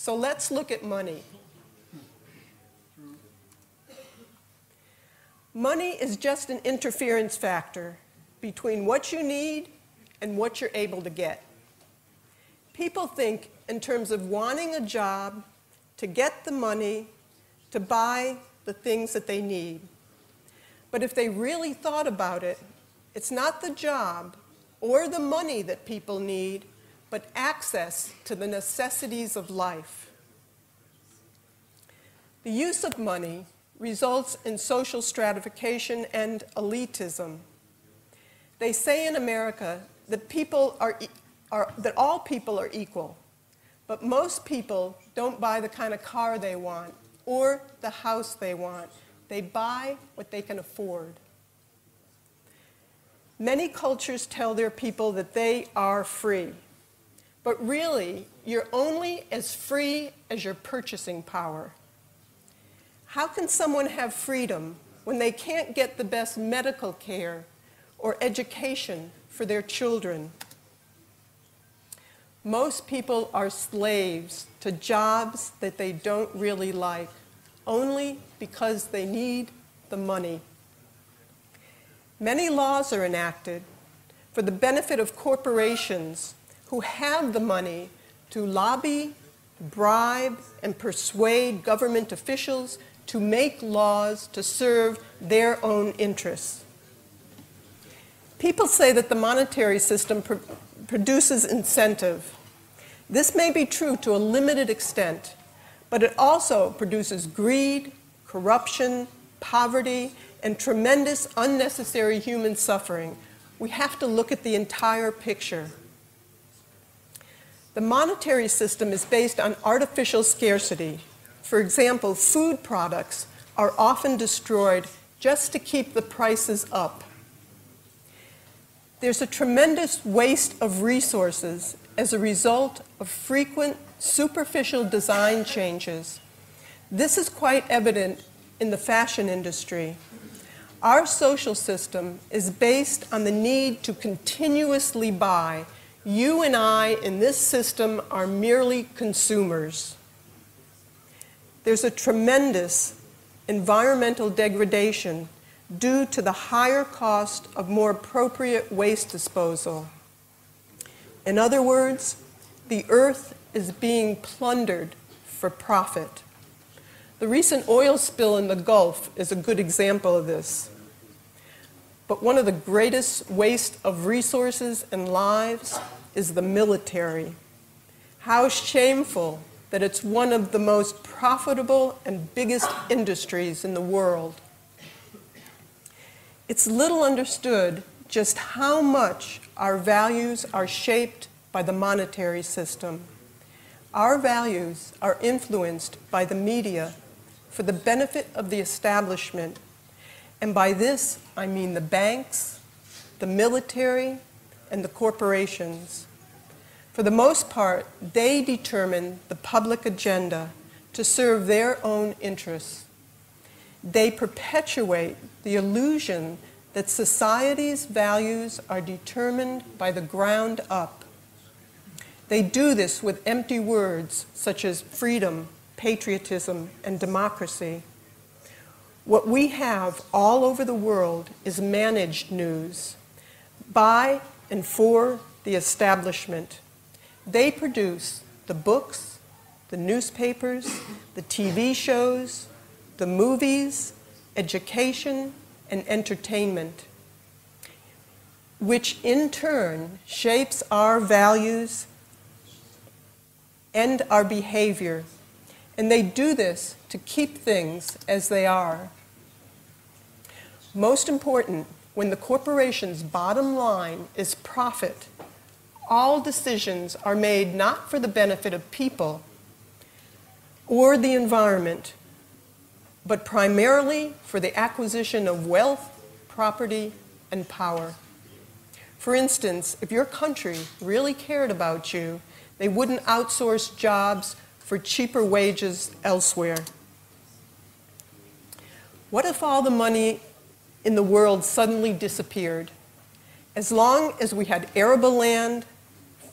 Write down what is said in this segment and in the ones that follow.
So let's look at money. Money is just an interference factor between what you need and what you're able to get. People think in terms of wanting a job to get the money to buy the things that they need. But if they really thought about it, it's not the job or the money that people need, but access to the necessities of life. The use of money results in social stratification and elitism. They say in America that that all people are equal, but most people don't buy the kind of car they want or the house they want. They buy what they can afford. Many cultures tell their people that they are free, but really, you're only as free as your purchasing power. How can someone have freedom when they can't get the best medical care or education for their children? Most people are slaves to jobs that they don't really like, only because they need the money. Many laws are enacted for the benefit of corporations who have the money to lobby, bribe, and persuade government officials to make laws to serve their own interests. People say that the monetary system produces incentive. This may be true to a limited extent, but it also produces greed, corruption, poverty, and tremendous unnecessary human suffering. We have to look at the entire picture. The monetary system is based on artificial scarcity. For example, food products are often destroyed just to keep the prices up. There's a tremendous waste of resources as a result of frequent superficial design changes. This is quite evident in the fashion industry. Our social system is based on the need to continuously buy. You and I in this system are merely consumers. There's a tremendous environmental degradation due to the higher cost of more appropriate waste disposal. In other words, the earth is being plundered for profit. The recent oil spill in the Gulf is a good example of this. But one of the greatest waste of resources and lives is the military. How shameful that it's one of the most profitable and biggest industries in the world. It's little understood just how much our values are shaped by the monetary system. Our values are influenced by the media for the benefit of the establishment. And by this, I mean the banks, the military, and the corporations. For the most part, they determine the public agenda to serve their own interests. They perpetuate the illusion that society's values are determined by the ground up. They do this with empty words such as freedom, patriotism, and democracy. What we have all over the world is managed news by and for the establishment. They produce the books, the newspapers, the TV shows, the movies, education, and entertainment, which in turn shapes our values and our behavior. And they do this to keep things as they are. Most important, when the corporation's bottom line is profit, all decisions are made not for the benefit of people or the environment, but primarily for the acquisition of wealth, property, and power. For instance, if your country really cared about you, they wouldn't outsource jobs for cheaper wages elsewhere. What if all the money in the world suddenly disappeared? As long as we had arable land,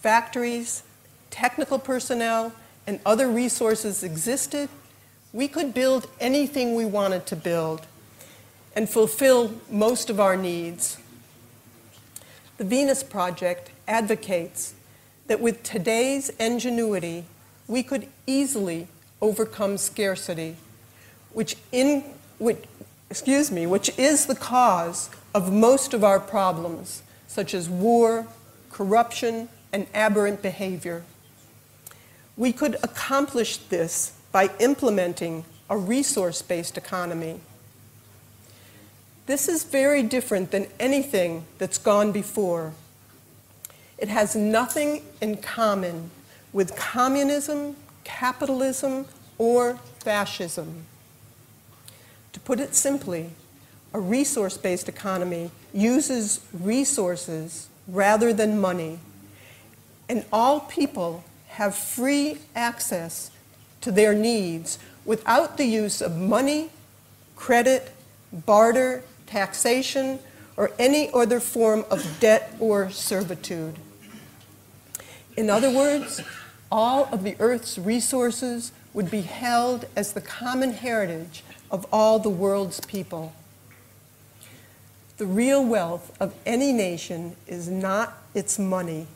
factories, technical personnel, and other resources existed, we could build anything we wanted to build and fulfill most of our needs. The Venus Project advocates that with today's ingenuity, we could easily overcome scarcity, which is the cause of most of our problems, such as war, corruption, and aberrant behavior. We could accomplish this by implementing a resource-based economy. This is very different than anything that's gone before. It has nothing in common with communism, capitalism, or fascism. To put it simply, a resource-based economy uses resources rather than money, and all people have free access to their needs without the use of money, credit, barter, taxation, or any other form of debt or servitude. In other words, all of the Earth's resources would be held as the common heritage of all the world's people. The real wealth of any nation is not its money,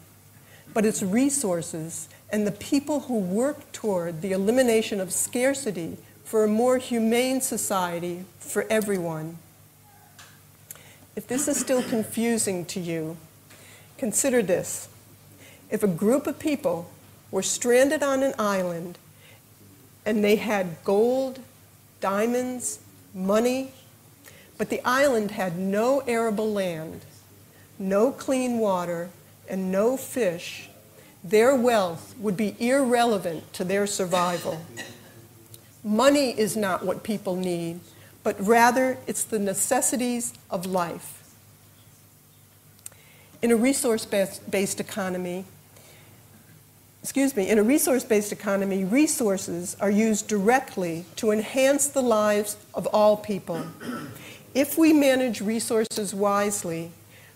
but its resources and the people who work toward the elimination of scarcity for a more humane society for everyone. If this is still confusing to you, consider this. If a group of people were stranded on an island and they had gold, diamonds, money, but the island had no arable land, no clean water, and no fish, their wealth would be irrelevant to their survival. Money is not what people need, but rather it's the necessities of life. In a resource-based economy, resources are used directly to enhance the lives of all people. If we manage resources wisely,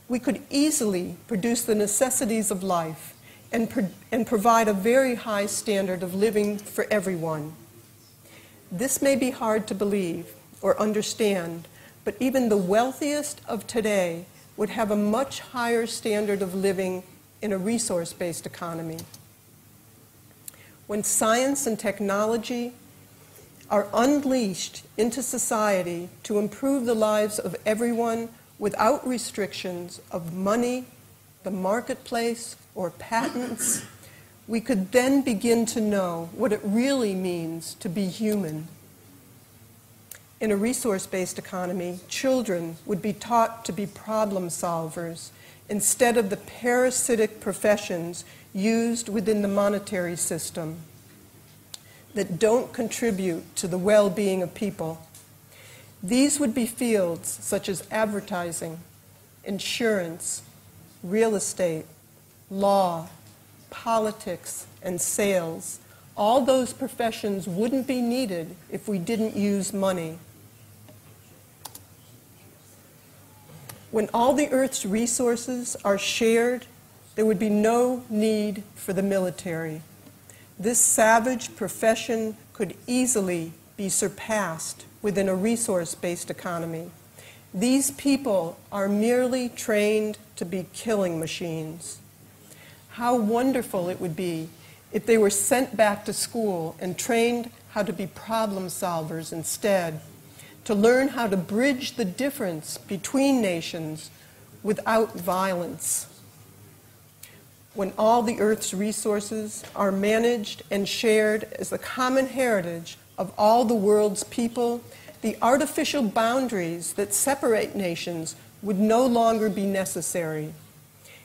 we could easily produce the necessities of life and provide a very high standard of living for everyone. This may be hard to believe or understand, but even the wealthiest of today would have a much higher standard of living in a resource-based economy. When science and technology are unleashed into society to improve the lives of everyone without restrictions of money, the marketplace, or patents, we could then begin to know what it really means to be human. In a resource-based economy, children would be taught to be problem solvers instead of the parasitic professions used within the monetary system that don't contribute to the well-being of people. These would be fields such as advertising, insurance, real estate, law, politics, and sales. All those professions wouldn't be needed if we didn't use money. When all the Earth's resources are shared, there would be no need for the military. This savage profession could easily be surpassed within a resource-based economy. These people are merely trained to be killing machines. How wonderful it would be if they were sent back to school and trained how to be problem solvers instead, to learn how to bridge the difference between nations without violence. When all the Earth's resources are managed and shared as the common heritage of all the world's people, the artificial boundaries that separate nations would no longer be necessary.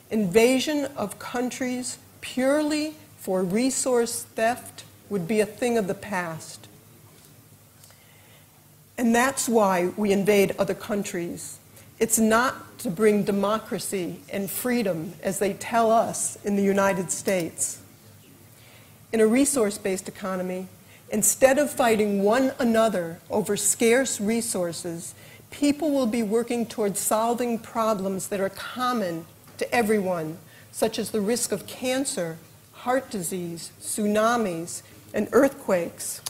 Invasion of countries purely for resource theft would be a thing of the past. And that's why we invade other countries. It's not to bring democracy and freedom, as they tell us in the United States. In a resource-based economy, instead of fighting one another over scarce resources, people will be working towards solving problems that are common to everyone, such as the risk of cancer, heart disease, tsunamis, and earthquakes